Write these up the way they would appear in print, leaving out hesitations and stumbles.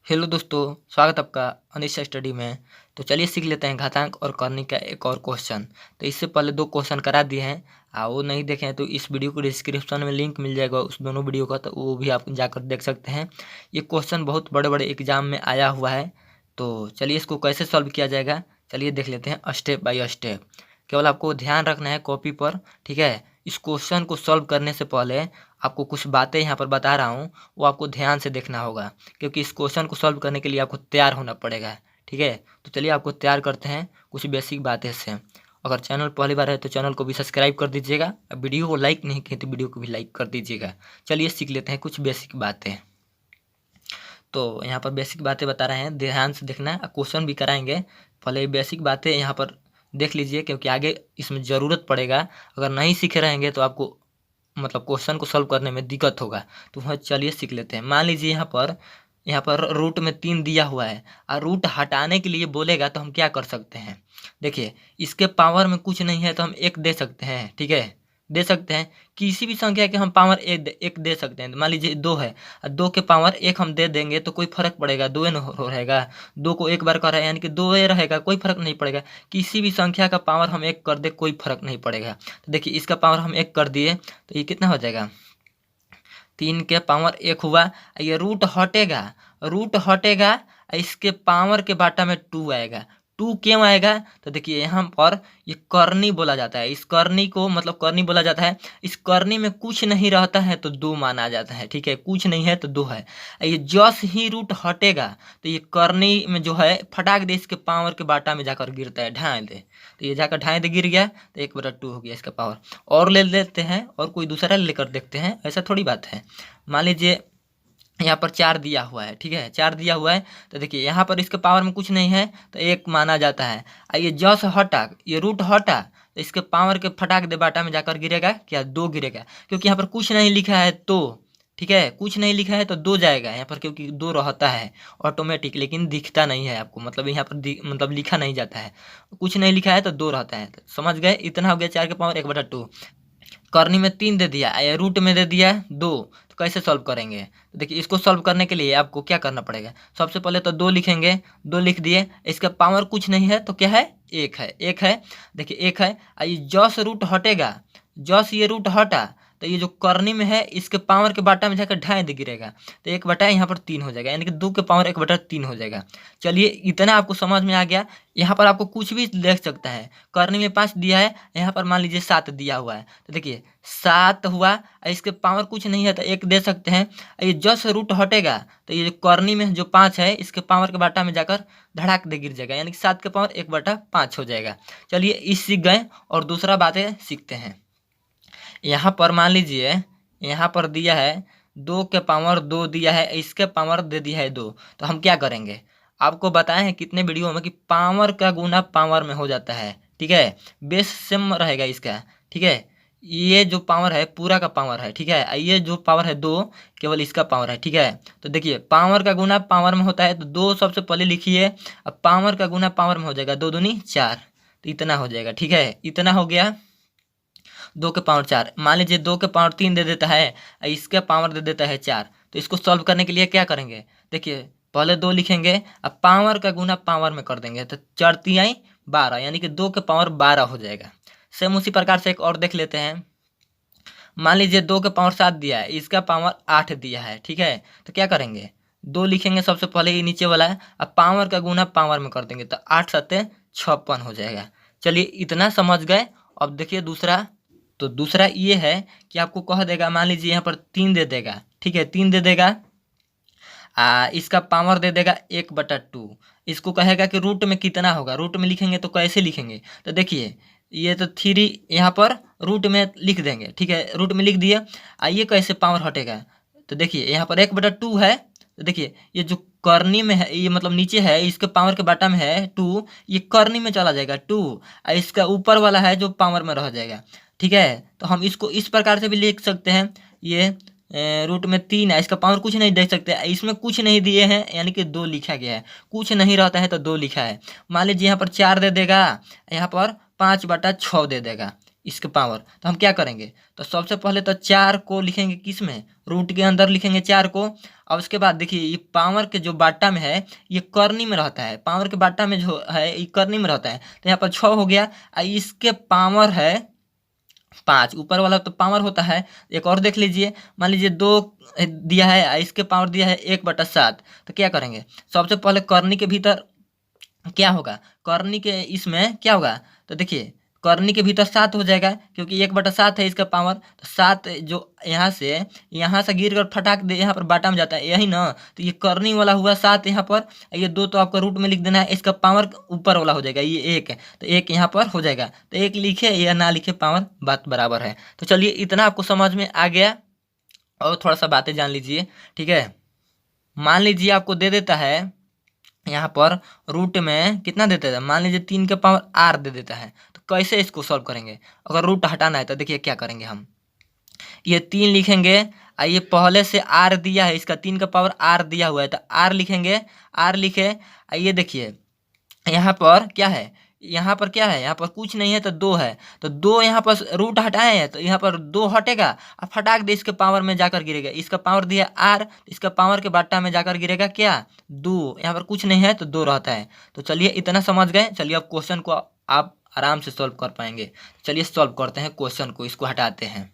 Hello दोस्तों, स्वागत आपका अनिश स्टडी में। तो चलिए सीख लेते हैं घातांक और करनी का एक और क्वेश्चन। तो इससे पहले दो क्वेश्चन करा दिए हैं। वो नहीं देखे हैं तो इस वीडियो को डिस्क्रिप्शन में लिंक मिल जाएगा उस दोनों वीडियो का, तो वो भी आप जाकर देख सकते हैं। ये क्वेश्चन बहुत बड़े बड़े एग्जाम में आया हुआ है। तो चलिए इसको कैसे सॉल्व किया जाएगा, चलिए देख लेते हैं स्टेप बाय स्टेप। केवल आपको ध्यान रखना है कॉपी पर, ठीक है। इस क्वेश्चन को सॉल्व करने से पहले आपको कुछ बातें यहाँ पर बता रहा हूँ, वो आपको ध्यान से देखना होगा, क्योंकि इस क्वेश्चन को सॉल्व करने के लिए आपको तैयार होना पड़ेगा, ठीक है। तो चलिए आपको तैयार करते हैं कुछ बेसिक बातें से। अगर चैनल पहली बार है तो चैनल को भी सब्सक्राइब कर दीजिएगा। वीडियो को लाइक नहीं किए तो वीडियो को भी लाइक कर दीजिएगा। चलिए सीख लेते हैं कुछ बेसिक बातें। तो यहाँ पर बेसिक बातें बता रहे हैं, ध्यान से देखना है। क्वेश्चन भी कराएंगे, पहले बेसिक बातें यहाँ पर देख लीजिए, क्योंकि आगे इसमें ज़रूरत पड़ेगा। अगर नहीं सीखे रहेंगे तो आपको मतलब क्वेश्चन को सॉल्व करने में दिक्कत होगा। तो वह चलिए सीख लेते हैं। मान लीजिए यहाँ पर रूट में 3 दिया हुआ है और रूट हटाने के लिए बोलेगा तो हम क्या कर सकते हैं। देखिए, इसके पावर में कुछ नहीं है तो हम 1 दे सकते हैं, ठीक है। दे सकते हैं किसी भी संख्या के हम पावर एक दे सकते हैं। मान लीजिए 2 है और 2 के पावर 1 हम दे देंगे तो कोई फर्क पड़ेगा, 2 न रहेगा। 2 को एक बार कर रहा है यानी कि 2 रहेगा, कोई फर्क नहीं पड़ेगा। किसी भी संख्या का पावर हम 1 कर दे कोई फर्क नहीं पड़ेगा। तो देखिए, इसका पावर हम 1 कर दिए तो ये कितना हो जाएगा, 3 के पावर 1 हुआ। ये रूट हटेगा, इसके पावर के बाटा में 2 आएगा। 2 क्यों आएगा, तो देखिए यहाँ पर ये करनी बोला जाता है। इस करनी को मतलब करनी बोला जाता है। इस करनी में कुछ नहीं रहता है तो 2 माना जाता है, ठीक है। कुछ नहीं है तो 2 है। ये जस ही रूट हटेगा तो ये करनी में जो है फटाक दे इसके पावर के बाटा में जाकर गिरता है, ढाई दे। तो ये जाकर ढाई दे गिर गया तो 1/2 हो गया इसका पावर। और ले लेते हैं और कोई दूसरा लेकर देखते हैं, ऐसा थोड़ी बात है। मान लीजिए यहाँ पर 4 दिया हुआ है, ठीक है। 4 दिया हुआ है तो देखिए यहाँ पर इसके पावर में कुछ नहीं है तो 1 माना जाता है। ये जस हटा, ये रूट हटा तो इसके पावर के फटाक दे बाटा में जाकर गिरेगा क्या, 2 गिरेगा। क्योंकि यहाँ पर कुछ नहीं लिखा है तो, ठीक है, कुछ नहीं लिखा है तो 2 जाएगा यहाँ पर, क्योंकि 2 रहता है ऑटोमेटिक, लेकिन दिखता नहीं है आपको, मतलब यहाँ पर मतलब लिखा नहीं जाता है। कुछ नहीं लिखा है तो 2 रहता है। तो समझ गए, इतना हो गया 4 के पावर 1/2। करनी में 3 दे दिया या रूट में दे दिया 2, तो कैसे सॉल्व करेंगे। तो देखिए, इसको सॉल्व करने के लिए आपको क्या करना पड़ेगा, सबसे पहले तो 2 लिखेंगे। 2 लिख दिए, इसका पावर कुछ नहीं है तो क्या है, 1 है। 1 है, देखिए 1 है। ये जस रूट हटेगा, जस ये रूट हटा तो ये जो करनी में है इसके पावर के बाटा में जाकर ढाई दे गिरेगा तो 1/, यहाँ पर 3 हो जाएगा, यानी कि 2 के पावर 1/3 हो जाएगा। चलिए, इतना आपको समझ में आ गया। यहाँ पर आपको कुछ भी देख सकता है। करनी में 5 दिया है, यहाँ पर मान लीजिए 7 दिया हुआ है तो देखिए 7 हुआ। इसके पावर कुछ नहीं है तो 1 दे सकते हैं। ये जस रूट हटेगा तो ये जो करनी में जो 5 है इसके पावर के बाटा में जाकर धड़ाक दे गिर जाएगा, यानी कि 7 के पावर 1/5 हो जाएगा। चलिए, इस सीख गए और दूसरा बातें सीखते हैं। यहाँ पर मान लीजिए यहाँ पर दिया है 2 के पावर 2 दिया है, इसके पावर दे दिया है 2। तो हम क्या करेंगे, आपको बताए हैं कितने वीडियो में कि पावर का गुना पावर में हो जाता है, ठीक है। बेस सेम रहेगा इसका, ठीक है। ये जो पावर है पूरा का पावर है, ठीक है। ये जो पावर है 2 केवल इसका पावर है, ठीक है। तो देखिए, पावर का गुना पावर में होता है तो 2 सबसे पहले लिखिए। अब पावर का गुना पावर में हो जाएगा, 2 दूनी 4, तो इतना हो जाएगा, ठीक है। इतना हो गया 2 के पावर 4। मान लीजिए 2 के पावर 3 दे देता है, इसका पावर दे देता है 4। तो इसको सॉल्व करने के लिए क्या करेंगे, देखिए पहले 2 लिखेंगे, अब पावर का गुना पावर में कर देंगे तो 4 तिहाई 12, यानी कि 2 के पावर 12 हो जाएगा। सेम उसी प्रकार से एक और देख लेते हैं। मान लीजिए 2 के पावर 7 दिया है, इसका पावर 8 दिया है, ठीक है। तो क्या करेंगे, 2 लिखेंगे सबसे पहले, ये नीचे वाला है। अब पावर का गुना पावर में कर देंगे तो 8 सत्ते 56 हो जाएगा। चलिए, इतना समझ गए। अब देखिए दूसरा। तो दूसरा ये है कि आपको कह देगा, मान लीजिए यहाँ पर 3 दे देगा, ठीक है। 3 दे देगा, इसका पावर दे देगा 1/2। इसको कहेगा कि रूट में कितना होगा, रूट में लिखेंगे तो कैसे लिखेंगे, तो देखिए ये तो 3 यहाँ पर रूट में लिख देंगे, ठीक है। रूट में लिख दिए, ये कैसे पावर हटेगा, तो देखिए यहाँ पर 1/2 है। तो देखिए, ये जो करनी में है, ये मतलब नीचे है, इसके पावर के बाटा में है 2, ये करनी में चला जाएगा 2, इसका ऊपर वाला है जो पावर में रह जाएगा, ठीक है। तो हम इसको इस प्रकार से भी लिख सकते हैं। ये रूट में 3 है, इसका पावर कुछ नहीं देख सकते, इसमें कुछ नहीं दिए हैं यानी कि 2 लिखा गया है। कुछ नहीं रहता है तो 2 लिखा है। मान लीजिए यहाँ पर 4 दे देगा, यहाँ पर 5/6 दे देगा, इसके पावर। तो हम क्या करेंगे, तो सबसे पहले तो 4 को लिखेंगे किस में, रूट के अंदर लिखेंगे 4 को। और उसके बाद देखिए ये पावर के जो बाटा में है ये करनी में रहता है, पावर के बाटा में जो है ये करनी में रहता है, तो यहाँ पर 6 हो गया। इसके पावर है 5, ऊपर वाला तो पावर होता है। एक और देख लीजिए, मान लीजिए 2 दिया है, इसके पावर दिया है 1/7। तो क्या करेंगे, सबसे पहले करनी के भीतर क्या होगा, करनी के इसमें क्या होगा, तो देखिए करनी के भीतर 7 हो जाएगा, क्योंकि 1/7 है इसका पावर। तो 7 जो यहाँ से गिर कर फटाक दे यहाँ पर बाटा में जाता है, यही ना। तो ये करनी वाला हुआ 7 यहाँ पर, ये 2 तो आपका रूट में लिख देना है, इसका पावर ऊपर वाला हो जाएगा, ये 1 है तो 1 यहाँ पर हो जाएगा। तो 1 लिखे या ना लिखे पावर बात बराबर है। तो चलिए इतना आपको समझ में आ गया, और थोड़ा सा बातें जान लीजिए, ठीक है। मान लीजिए आपको दे देता है यहाँ पर रूट में कितना देता है, मान लीजिए 3 के पावर r दे देता है। तो कैसे इसको सॉल्व करेंगे, अगर रूट हटाना है तो देखिए क्या करेंगे, हम ये 3 लिखेंगे, ये पहले से r दिया है, इसका 3 का पावर r दिया हुआ है, तो r लिखेंगे, r लिखे। ये देखिए यहाँ पर क्या है, यहाँ पर क्या है, यहाँ पर कुछ नहीं है तो 2 है, तो 2 यहाँ पर रूट हटाए हैं तो यहाँ पर 2 हटेगा, अब फटाक दे इसके पावर में जाकर गिरेगा, इसका पावर दिया r, इसका पावर के बाटा में जाकर गिरेगा क्या, 2। यहाँ पर कुछ नहीं है तो 2 रहता है। तो चलिए इतना समझ गए, चलिए अब क्वेश्चन को आप आराम से सॉल्व कर पाएंगे। चलिए सॉल्व करते हैं क्वेश्चन को, इसको हटाते हैं।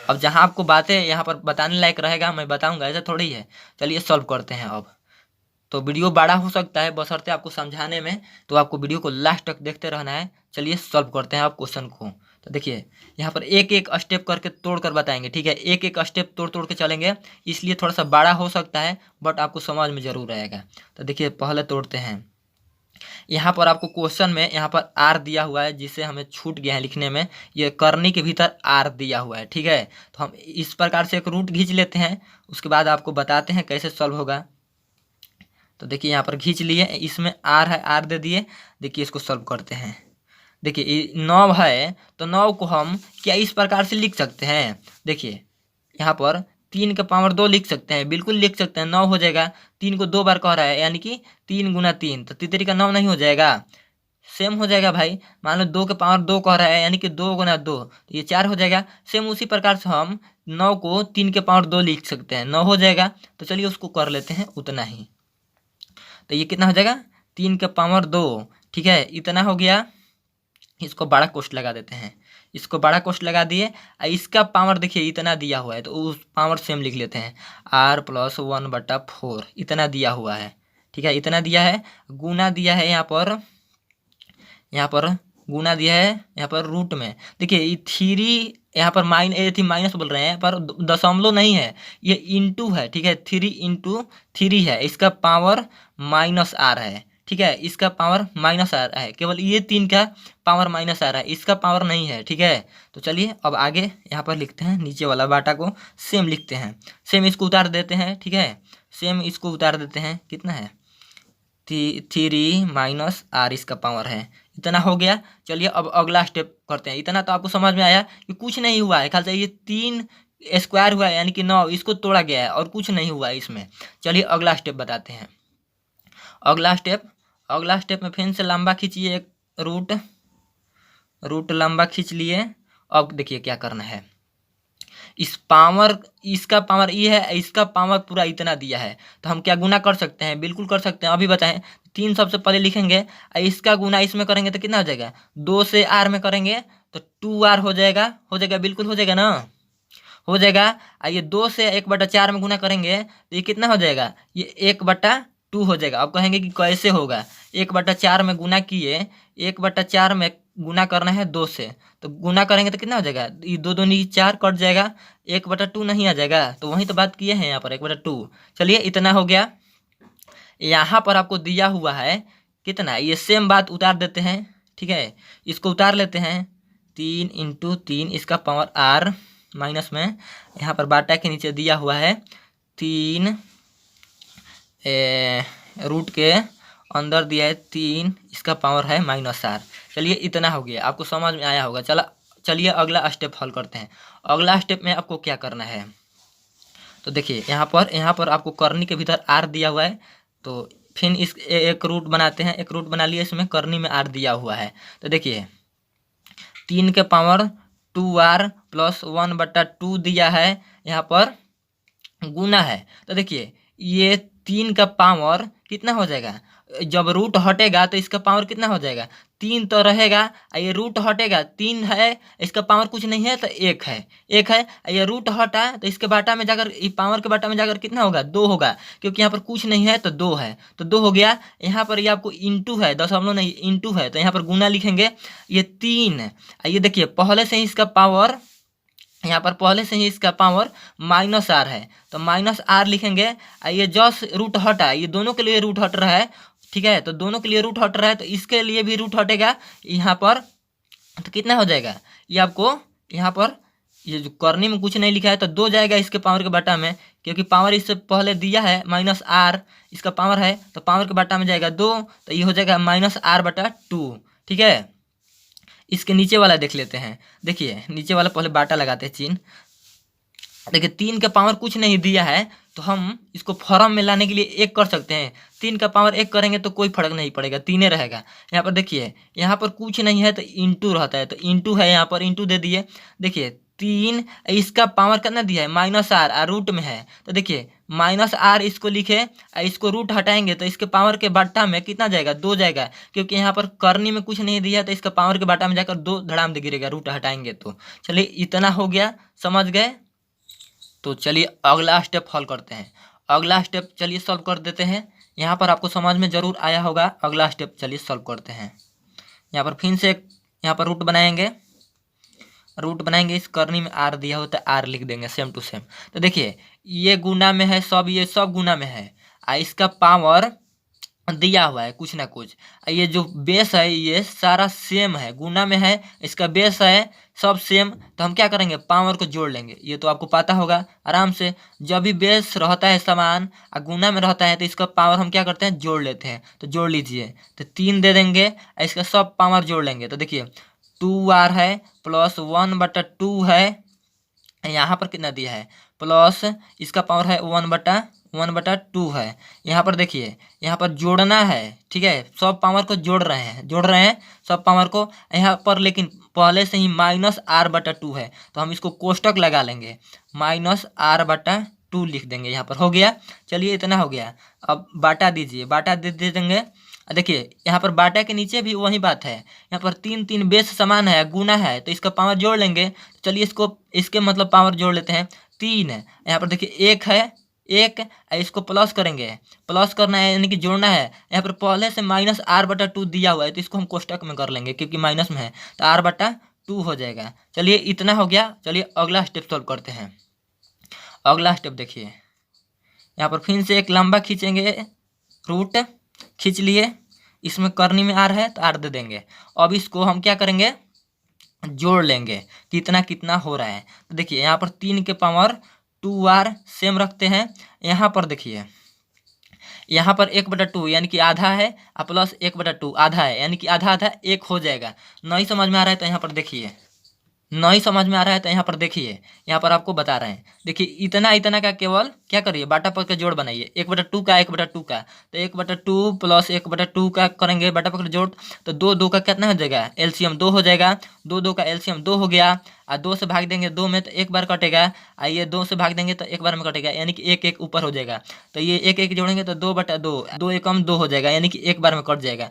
अब जहाँ आपको बातें यहाँ पर बताने लायक रहेगा मैं बताऊँगा, ऐसा थोड़ी है। चलिए सॉल्व करते हैं अब। तो वीडियो बड़ा हो सकता है बशर्ते आपको समझाने में, तो आपको वीडियो को लास्ट तक देखते रहना है। चलिए सॉल्व करते हैं आप क्वेश्चन को। तो देखिए यहाँ पर एक एक स्टेप करके तोड़ कर बताएंगे, ठीक है, एक एक स्टेप तोड़ तोड़ के चलेंगे, इसलिए थोड़ा सा बड़ा हो सकता है बट आपको समझ में ज़रूर आएगा। तो देखिए पहले तोड़ते हैं। यहाँ पर आपको क्वेश्चन में यहाँ पर आर दिया हुआ है, जिससे हमें छूट गया है लिखने में, ये करनी के भीतर आर दिया हुआ है, ठीक है। तो हम इस प्रकार से एक रूट खींच लेते हैं, उसके बाद आपको बताते हैं कैसे सॉल्व होगा। तो देखिए यहाँ पर खींच लिए, इसमें आर है, आर दे दिए। देखिए इसको सॉल्व करते हैं। देखिए 9 है तो 9 को हम क्या इस प्रकार से लिख सकते हैं, देखिए यहाँ पर 3 का पावर 2 लिख सकते हैं, बिल्कुल लिख सकते हैं, 9 हो जाएगा। 3 को 2 बार कह रहा है, यानी कि 3 गुना 3, तो तितरी का 9 नहीं हो जाएगा, सेम हो जाएगा भाई। मान लो 2 के पावर 2 कह रहा है, यानी कि 2 गुना 2, तो ये 4 हो जाएगा। सेम उसी प्रकार से हम 9 को 3 के पावर 2 लिख सकते हैं, 9 हो जाएगा। तो चलिए उसको कर लेते हैं उतना ही। तो ये कितना हो जाएगा, 3 के पावर 2, ठीक है, इतना हो गया। इसको बड़ा कोष्ट लगा देते हैं, इसको बड़ा कोष्ट लगा दिए। इसका पावर देखिए इतना दिया हुआ है, तो उस पावर सेम लिख लेते हैं, r+1/4 इतना दिया हुआ है, ठीक है, इतना दिया है। गुना दिया है यहाँ पर गुना दिया है यहाँ पर रूट में। देखिए ये 3 यहाँ पर माइनस बोल रहे हैं, पर दशमलव नहीं है, ये इंटू है, ठीक है, 3 × 3 है, इसका पावर -r है, ठीक है, इसका पावर -r है, केवल ये 3 का पावर -r है, इसका पावर नहीं है, ठीक है। तो चलिए अब आगे यहाँ पर लिखते हैं, नीचे वाला बाटा को सेम लिखते हैं, सेम इसको उतार देते हैं, ठीक है, सेम इसको उतार देते हैं। कितना है, 3 - r इसका पावर है, इतना हो गया। चलिए अब अगला स्टेप करते हैं। इतना तो आपको समझ में आया कि कुछ नहीं हुआ है, खाली ये 3 स्क्वायर हुआ है, यानी कि 9, इसको तोड़ा गया है और कुछ नहीं हुआ है इसमें। चलिए अगला स्टेप बताते हैं। अगला स्टेप में फिर से लंबा खींचिए, एक रूट लंबा खींच लिए। अब देखिए क्या करना है, इसका पावर ये है, इसका पावर पूरा इतना दिया है, तो हम क्या गुना कर सकते हैं, बिल्कुल कर सकते हैं। अभी बताएं, 3 सबसे पहले लिखेंगे, इसका गुना इसमें करेंगे तो कितना हो जाएगा, 2 से r में करेंगे तो 2r हो जाएगा, बिल्कुल हो जाएगा ना, हो जाएगा। ये 2 से 1/4 में गुना करेंगे तो ये कितना हो जाएगा, ये 1/2 हो जाएगा। अब कहेंगे कि कैसे होगा, 1/4 में गुना किए, 1/4 में गुना करना है 2 से, तो गुना करेंगे तो कितना हो जाएगा, ये 2 दूनी 4 कट जाएगा, 1/2 नहीं आ जाएगा। तो वहीं तो बात किए हैं यहाँ पर 1/2। चलिए इतना हो गया। यहाँ पर आपको दिया हुआ है कितना, ये सेम बात उतार देते हैं, ठीक है, इसको उतार लेते हैं, 3 × 3 इसका पावर r माइनस में, यहाँ पर बाटा के नीचे दिया हुआ है 3, रूट के अंदर दिया है 3, इसका पावर है -r। चलिए इतना हो गया, आपको समझ में आया होगा। चलिए अगला स्टेप हल करते हैं। अगला स्टेप में आपको क्या करना है, तो देखिए यहाँ पर आपको करनी के भीतर r दिया हुआ है, तो फिर इस एक रूट बनाते हैं, एक रूट बना लिया, इसमें करनी में r दिया हुआ है। तो देखिए 3 के पावर 2r प्लस 1/2 दिया है, यहाँ पर गुना है। तो देखिए ये 3 का पावर कितना हो जाएगा, जब रूट हटेगा तो इसका पावर कितना हो जाएगा, 3 तो रहेगा, ये रूट हटेगा 3 है, इसका पावर कुछ नहीं है तो 1 है, 1 है, ये रूट हटा तो इसके बाटा में जाकर, पावर के बाटा में जाकर कितना होगा, 2 होगा, क्योंकि यहाँ पर कुछ नहीं है तो 2 है, तो 2 हो गया। यहाँ पर ये आपको इंटू है, दशमलव नहीं इंटू है, तो यहाँ पर गुना लिखेंगे, ये 3, ये देखिए पहले से ही इसका पावर, यहाँ पर पहले से ही इसका पावर -r है, तो -r लिखेंगे। ये जस्ट रूट हटा, ये दोनों के लिए रूट हट रहा है, ठीक है, तो दोनों के लिए रूट हट रहा है, तो इसके लिए भी रूट हटेगा यहाँ पर, तो कितना हो जाएगा, ये आपको यहाँ पर ये जो करनी में कुछ नहीं लिखा है तो 2 जाएगा इसके पावर के बाटा में, क्योंकि पावर इससे पहले दिया है -r, इसका पावर है तो पावर के बाटा में जाएगा 2, तो ये हो जाएगा -r/2, ठीक है। इसके नीचे वाला देख लेते हैं। देखिए नीचे वाला पहले बाटा लगाते हैं चिन्ह। देखिए 3 का पावर कुछ नहीं दिया है, तो हम इसको फॉर्म में लाने के लिए 1 कर सकते हैं। 3 का पावर 1 करेंगे तो कोई फर्क नहीं पड़ेगा, 3 रहेगा। यहाँ पर देखिए यहाँ पर कुछ नहीं है तो इंटू रहता है, तो इंटू है, यहाँ पर इंटू दे दिए। देखिए 3, इसका पावर कितना दिया है -r, रूट में है, तो देखिए -r इसको लिखे, इसको रूट हटाएंगे तो इसके पावर के बाटा में कितना जाएगा, 2 जाएगा, क्योंकि यहाँ पर करनी में कुछ नहीं दिया है तो इसका पावर के बाटा में जाकर 2 धड़ाम दे गिरेगा, रूट हटाएंगे तो। चलिए इतना हो गया, समझ गए। तो चलिए अगला स्टेप हल करते हैं। अगला स्टेप चलिए सॉल्व कर देते हैं। यहाँ पर आपको समझ में ज़रूर आया होगा। अगला स्टेप चलिए सॉल्व करते हैं। यहाँ पर फिर से यहाँ पर रूट बनाएंगे, इस करनी में r दिया होता है, r लिख देंगे सेम टू सेम। तो देखिए ये गुना में है सब, ये सब गुना में है, इसका पावर दिया हुआ है कुछ ना कुछ। ये जो बेस है ये सारा सेम है, गुना में है, इसका बेस है सब सेम, तो हम क्या करेंगे, पावर को जोड़ लेंगे। ये तो आपको पता होगा आराम से, जब भी बेस रहता है समान और गुना में रहता है तो इसका पावर हम क्या करते हैं, जोड़ लेते हैं। तो जोड़ लीजिए, तो 3 दे देंगे, इसका सब पावर जोड़ लेंगे। तो देखिए 2r है प्लस 1/2 है, यहाँ पर कितना दिया है, प्लस इसका पावर है 1/2 है। यहाँ पर देखिए यहाँ पर जोड़ना है, ठीक है, सब पावर को जोड़ रहे हैं सब पावर को यहाँ पर, लेकिन पहले से ही -r/2 है, तो हम इसको कोष्टक लगा लेंगे, -r/2 लिख देंगे, यहाँ पर हो गया। चलिए इतना हो गया, अब बाटा दीजिए, बाटा दे देंगे। देखिए यहाँ पर बाटा के नीचे भी वही बात है, यहाँ पर 3 बेस समान है, गुना है, तो इसका पावर जोड़ लेंगे। चलिए इसके मतलब पावर जोड़ लेते हैं, 3 है, यहाँ पर देखिए 1 है, 1, इसको प्लस करेंगे, प्लस करना है यानी कि जोड़ना है। यहाँ पर पहले से -r/2 दिया हुआ है, तो इसको हम कोष्टक में कर लेंगे क्योंकि माइनस में है, तो r/2 हो जाएगा। चलिए इतना हो गया। चलिए अगला स्टेप सॉल्व करते हैं। अगला स्टेप देखिए, यहाँ पर फिर से एक लंबा खींचेंगे, रूट खींच लिए, इसमें करनी में r है तो r दे देंगे। अब इसको हम क्या करेंगे, जोड़ लेंगे, कितना कितना हो रहा है। तो देखिए यहाँ पर 3 के पावर 2r सेम रखते हैं। यहाँ पर देखिए यहाँ पर 1/2 यानी कि आधा है, प्लस 1/2 आधा है, यानी कि आधा आधा 1 हो जाएगा। नहीं समझ में आ रहा है तो यहाँ पर देखिए, नहीं समझ में आ रहा है तो यहाँ पर देखिए, यहाँ पर आपको बता रहे हैं। देखिए इतना का केवल क्या करिए, बाटा पर के जोड़ बनाइए, 1/2 का 1/2 का, तो 1/2 प्लस 1/2 का करेंगे बाटा पर के जोड़, तो 2 का कितना हो जाएगा, एलसीएम 2 हो जाएगा। 2 का एलसीएम 2 हो गया, और 2 से भाग देंगे 2 में तो 1 बार कटेगा, ये 2 से भाग देंगे तो 1 बार में कटेगा, यानी कि 1 ऊपर हो जाएगा। तो ये 1 जोड़ेंगे तो 2/2, 2 एकम 2 हो जाएगा, यानी कि 1 बार में कट जाएगा।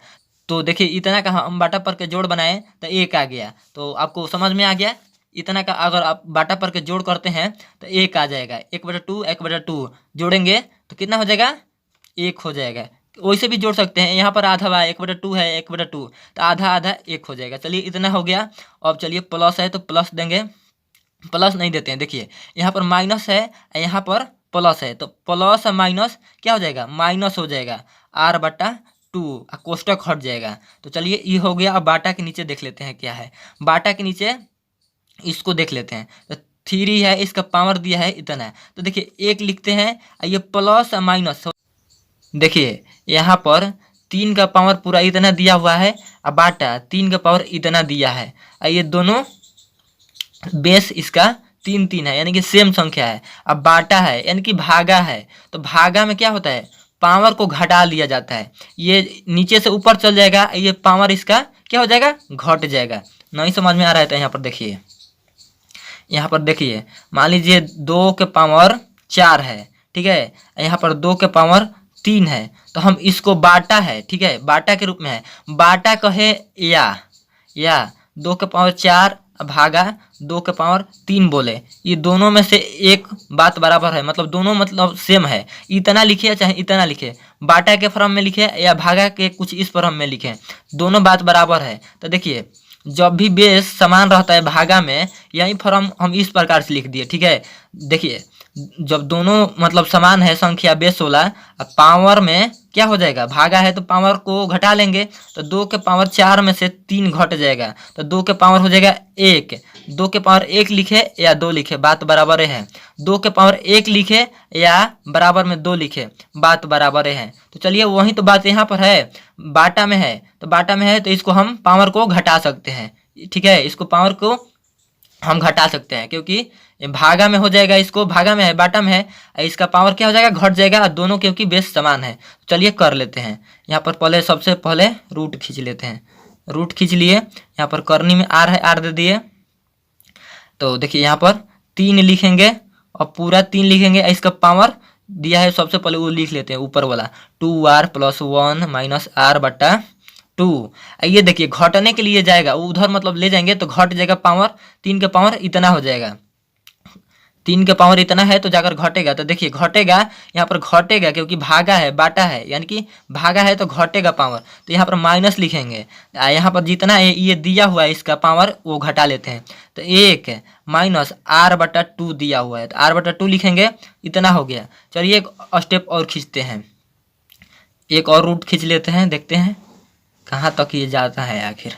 तो देखिए इतना का हम बाटा पर के जोड़ बनाए तो 1 आ गया। तो आपको समझ में आ गया, इतना का अगर आप बाटा पर के जोड़ करते हैं तो 1 आ जाएगा। 1/2 जोड़ेंगे तो कितना हो जाएगा, 1 हो जाएगा। वैसे भी जोड़ सकते हैं, यहाँ पर आधा बा 1/2 है, 1/2 तो आधा आधा 1 हो जाएगा। चलिए इतना हो गया। अब चलिए प्लस है तो प्लस देंगे, प्लस नहीं देते हैं। देखिए यहाँ पर माइनस है, यहाँ पर प्लस है, तो प्लस और माइनस क्या हो जाएगा, माइनस हो जाएगा, r/2, कोष्टक हट जाएगा। तो चलिए ये हो गया। अब बाटा के नीचे देख लेते हैं क्या है। बाटा के नीचे इसको देख लेते हैं, तो 3 है, इसका पावर दिया है इतना है, तो देखिए 1 लिखते हैं, ये प्लस और माइनस। देखिए यहाँ पर 3 का पावर पूरा इतना दिया हुआ है, और बाटा 3 का पावर इतना दिया है, ये दोनों बेस इसका 3 है, यानी कि सेम संख्या है। अब बाटा है यानी कि भागा है, तो भागा में क्या होता है, पावर को घटा लिया जाता है, ये नीचे से ऊपर चल जाएगा, ये पावर इसका क्या हो जाएगा, घट जाएगा। नहीं समझ में आ रहा है तो यहाँ पर देखिए, यहाँ पर देखिए, मान लीजिए 2 के पावर 4 है, ठीक है, यहाँ पर 2 के पावर 3 है, तो हम इसको बाटा है, ठीक है, बाटा के रूप में है, बाटा कहे या 2 के पावर 4 भागा 2 के पावर 3 बोले, ये दोनों में से एक बात बराबर है, मतलब दोनों मतलब सेम है, इतना लिखे चाहे इतना लिखे, बाटा के फॉर्म में लिखे या भागा के कुछ इस फॉर्म में लिखे, दोनों बात बराबर है। तो देखिए जब भी बेस समान रहता है भागा में, यही फॉर्म हम इस प्रकार से लिख दिए, ठीक है। देखिए जब दोनों मतलब समान है संख्या बेस 16, अब पावर में क्या हो जाएगा, भागा है तो पावर को घटा लेंगे, तो 2 के पावर 4 में से 3 घट जाएगा, तो 2 के पावर हो जाएगा 1, 2 के पावर 1 लिखे या 2 लिखे बात बराबर है, 2 के पावर 1 लिखे या बराबर में 2 लिखे बात बराबर है। तो चलिए वही तो बात यहाँ पर है, बाटा में है, तो बाटा में है तो इसको हम पावर को घटा सकते हैं, ठीक है, इसको पावर को हम घटा सकते हैं क्योंकि भागा में हो जाएगा, इसको भागा में है, बाटा में है, इसका पावर क्या हो जाएगा, घट जाएगा, दोनों क्योंकि बेस समान है। चलिए कर लेते हैं, यहाँ पर पहले सबसे पहले रूट खींच लेते हैं, रूट खींच लिए, यहाँ पर करनी में आर है, आर दे दिए, तो देखिए यहाँ पर 3 लिखेंगे और पूरा 3 लिखेंगे, इसका पावर दिया है सबसे पहले वो लिख लेते हैं ऊपर वाला, 2r + 1 - r बटा 2। ये देखिए घटने के लिए जाएगा उधर, मतलब ले जाएंगे तो घट जाएगा पावर, 3 के पावर इतना हो जाएगा, 3 के पावर इतना है तो जाकर घटेगा, तो देखिए घटेगा, यहाँ पर घटेगा क्योंकि भागा है, बाटा है, यानी कि भागा है तो घटेगा पावर, तो यहाँ पर माइनस लिखेंगे, यहाँ पर जितना ये दिया हुआ है इसका पावर वो घटा लेते हैं, तो 1 - r बटा 2 दिया हुआ है, तो r बटा 2 लिखेंगे, इतना हो गया। चलिए एक स्टेप और खींचते हैं, एक और रूट खींच लेते हैं, देखते हैं कहाँ तक ये जाता है आखिर।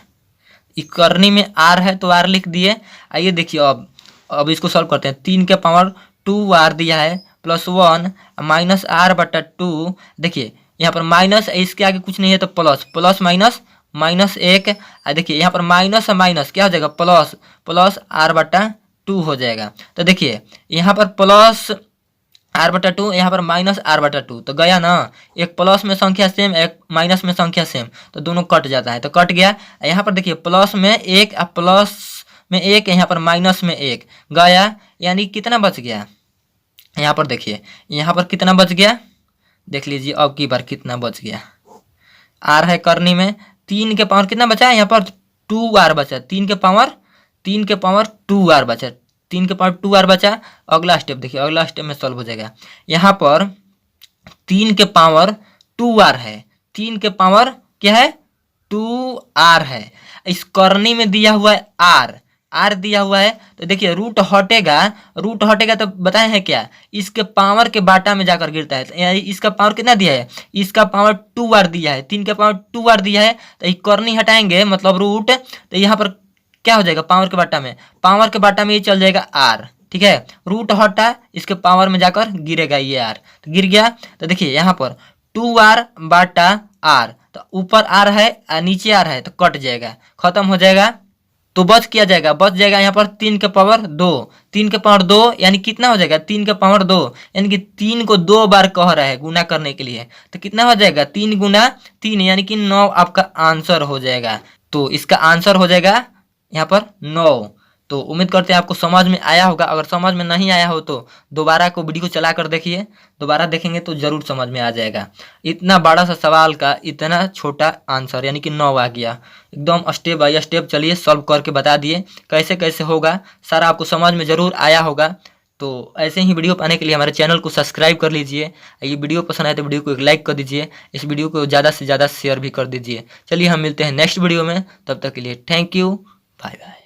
करनी में r है तो r लिख दिए। आइए देखिए अब इसको सॉल्व करते हैं, 3 के पावर 2r दिया है +1 - r बटा 2, देखिए यहाँ पर माइनस, इसके आगे कुछ नहीं है तो प्लस, प्लस माइनस -1, देखिए यहाँ पर माइनस माइनस क्या हो जाएगा, प्लस, प्लस r बटा 2 हो जाएगा। तो देखिए यहाँ पर प्लस r बटा 2, यहाँ पर माइनस r बटा 2, तो गया ना, एक प्लस में संख्या सेम, एक माइनस में संख्या सेम, तो दोनों कट जाता है, तो कट गया। यहाँ पर देखिए प्लस में 1 प्लस में 1, यहाँ पर माइनस में 1 गया, यानी कितना बच गया, यहाँ पर देखिए यहाँ पर कितना बच गया, देख लीजिए अब की बार कितना बच गया। r है करनी में, 3 के पावर कितना बचा है, यहाँ पर 2r बचा, 3 के पावर 2r बचा, 3 के पावर 2r बचा। अगला स्टेप देखिए, अगला स्टेप में सॉल्व हो जाएगा, यहाँ पर 3 के पावर 2r है, 3 के पावर क्या है 2r है, इस करनी में दिया हुआ है r दिया हुआ है, तो देखिए रूट हटेगा तो बताए हैं क्या, इसके पावर के बाटा में जाकर गिरता है, यानी इसका पावर कितना दिया है, इसका पावर 2r दिया है, 3 के पावर 2r दिया है, तो ये करनी हटाएंगे मतलब रूट, तो यहाँ पर क्या हो जाएगा, पावर के बाटा में ये चल जाएगा r, ठीक है, रूट हटा, इसके पावर में जाकर गिरेगा ये r, तो गिर गया। तो देखिए यहाँ पर 2r बटा r, तो ऊपर r है नीचे r है, तो कट जाएगा, खत्म हो जाएगा, तो बच जाएगा यहाँ पर 3 के पावर 2, 3 के पावर 2 यानी कितना हो जाएगा, 3 के पावर 2 यानी कि 3 को 2 बार कह रहा है गुना करने के लिए, तो कितना हो जाएगा 3 गुना 3 यानी कि 9 आपका आंसर हो जाएगा। तो इसका आंसर हो जाएगा यहाँ पर 9। तो उम्मीद करते हैं आपको समझ में आया होगा, अगर समझ में नहीं आया हो तो दोबारा को वीडियो को चला कर देखिए, दोबारा देखेंगे तो ज़रूर समझ में आ जाएगा। इतना बड़ा सा सवाल का इतना छोटा आंसर यानी कि 9 आ गया, एकदम स्टेप बाय स्टेप चलिए सॉल्व करके बता दिए कैसे कैसे होगा, सारा आपको समझ में ज़रूर आया होगा। तो ऐसे ही वीडियो पाने के लिए हमारे चैनल को सब्सक्राइब कर लीजिए, ये वीडियो पसंद आए तो वीडियो को एक लाइक कर दीजिए, इस वीडियो को ज़्यादा से ज़्यादा शेयर भी कर दीजिए। चलिए हम मिलते हैं नेक्स्ट वीडियो में, तब तक के लिए थैंक यू, बाय बाय।